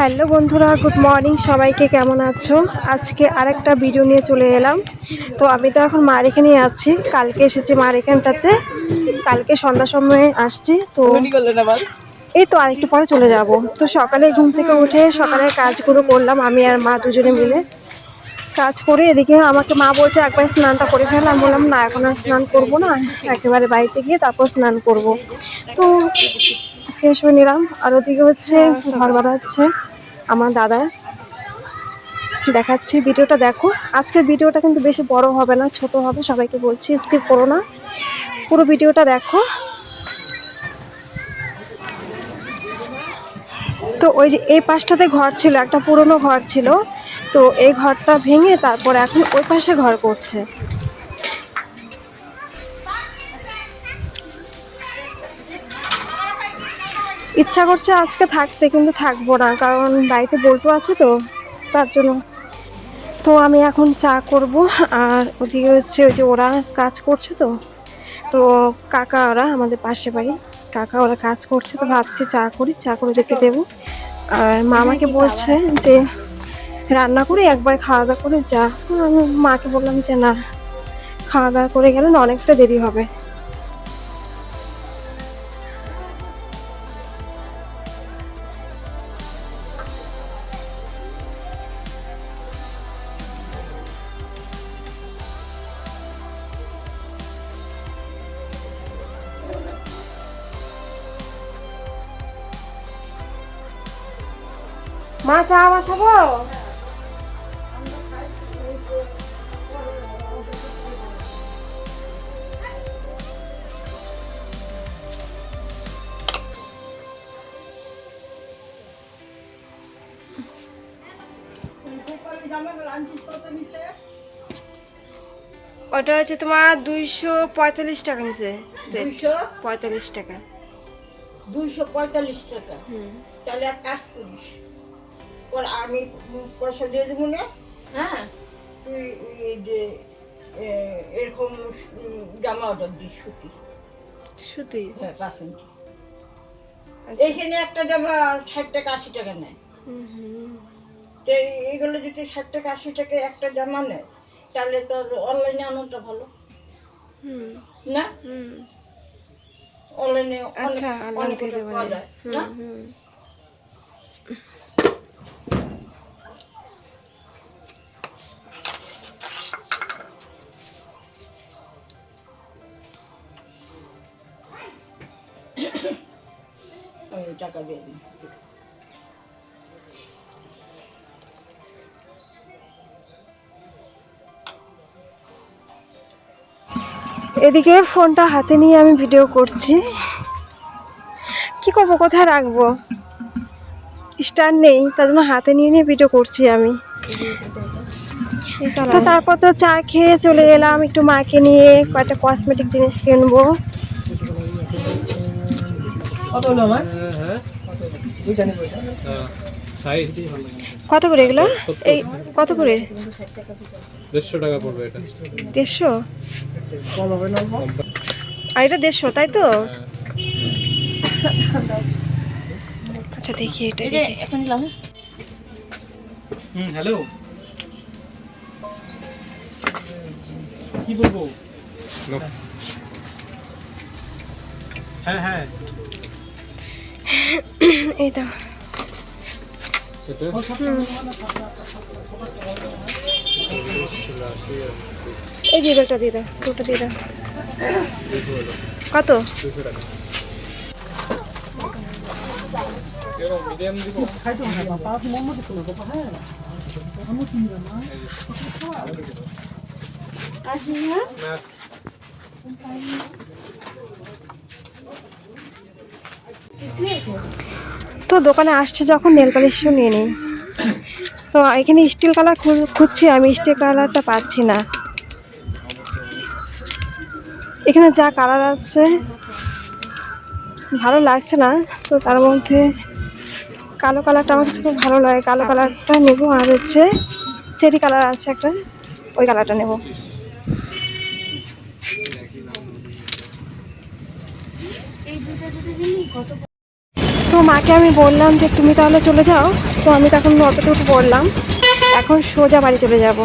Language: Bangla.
হ্যালো বন্ধুরা, গুড মর্নিং সবাইকে। কেমন আছো? আজকে আরেকটা ভিডিও নিয়ে চলে এলাম। তো আমি তো এখন মার এখানেই আছি। কালকে এসেছি মার এখানটাতে, কালকে সন্ধ্যার সময় আসছি। তো এই তো আরেকটু পরে চলে যাব। তো সকালে ঘুম থেকে উঠে সকালে কাজগুলো করলাম আমি আর মা দুজনে মিলে। কাজ করে এদিকে আমাকে মা বলছে একবার স্নানটা করে ফেল। আমি বললাম না, এখন আর স্নান করবো না, একেবারে বাড়িতে গিয়ে তারপর স্নান করব। তো ফ্রেশ হয়ে নিলাম। আর ওদিকে হচ্ছে ঘর বাড়াচ্ছে আমার দাদা। দেখাচ্ছি, ভিডিওটা দেখো। আজকের ভিডিওটা কিন্তু বেশি বড় হবে না, ছোট হবে। সবাইকে বলছি স্কিপ করো না, পুরো ভিডিওটা দেখো। তো ওই যে এই পাশটাতে ঘর ছিল, একটা পুরনো ঘর ছিল। তো এই ঘরটা ভেঙে তারপর এখন ওই পাশে ঘর করছে। ইচ্ছা করছে আজকে থাকতে, কিন্তু থাকবো না, কারণ বাড়িতে বল্টু আছে তো, তার জন্য। তো আমি এখন চা করব। আর ওদিকে হচ্ছে ওই যে ওরা কাজ করছে। তো তো কাকা ওরা আমাদের পাশে বাড়ি, কাকা ওরা কাজ করছে। তো ভাবছি চা করি, চা করে দেখে দেবো। আর মা আমাকে বলছে যে রান্না করে একবার খাওয়া দাওয়া করে যা। তো আমি মাকে বললাম যে না, খাওয়া দাওয়া করে গেলে না অনেকটা দেরি হবে। মা চা বসাবো? ওটা হচ্ছে তোমার 245 টাকা নিচে। 245 টাকা। 245 টাকা। তাহলে এক কাজ করিস, পর আমি পয়সা দিয়ে দেবো না। হ্যাঁ, তুই এই যে এরকম জামা অর্ডার দিস, সুতি। সুতি? হ্যাঁ, 5 ইঞ্চি। এইখানে একটা জামা 60 টাকা 80 টাকা নেয়। তো এইগুলো যদি 60 টাকা 80 টাকা একটা জামা নেয়, তাহলে তোর অনলাইনে আনাটা ভালো না? অনলাইনে আচ্ছা, অনেক পাওয়া যায় না? টাকা দিয়ে দিন। এদিকে ফোনটা হাতে নিয়ে আমি ভিডিও করছি। কি করবো, কোথায় রাখবো, স্ট্যান্ড নেই, তার জন্য হাতে নিয়ে নিয়ে ভিডিও করছি আমি। তো তারপর তো চা খেয়ে চলে এলাম একটু মাকে নিয়ে কয়েকটা কসমেটিক জিনিস কিনবো। কত করে এগুলো? এই কত করে? 150 টাকা পড়বে এটা। 150? আর এটা 150, তাই তো? আচ্ছা দেখি এটা। হ্যালো, কি বলবো? হ্যাঁ হ্যাঁ, এই দাও। এই যে ব্যাগটা দিয়ে দাও, দুটো দিয়ে দাও। কত? 200 টাকা। মিডিয়াম দিব। তো দোকানে আসছে যখন নেল পালিশও নিয়ে নিই। তো এখানে স্টিল কালার খুঁজছি আমি, স্টিল কালারটা পাচ্ছি না। এখানে যা কালার আছে ভালো লাগছে না, তো তার মধ্যে কালো কালারটা আমার কাছে খুব ভালো লাগে। কালো কালারটা নেব। আর হচ্ছে চেরি কালার আছে একটা, ওই কালারটা নেব। তো মাকে আমি বললাম যে তুমি তাহলে চলে যাও, তো আমি তখন অটোতে উঠে পড়লাম, এখন সোজা বাড়ি চলে যাব।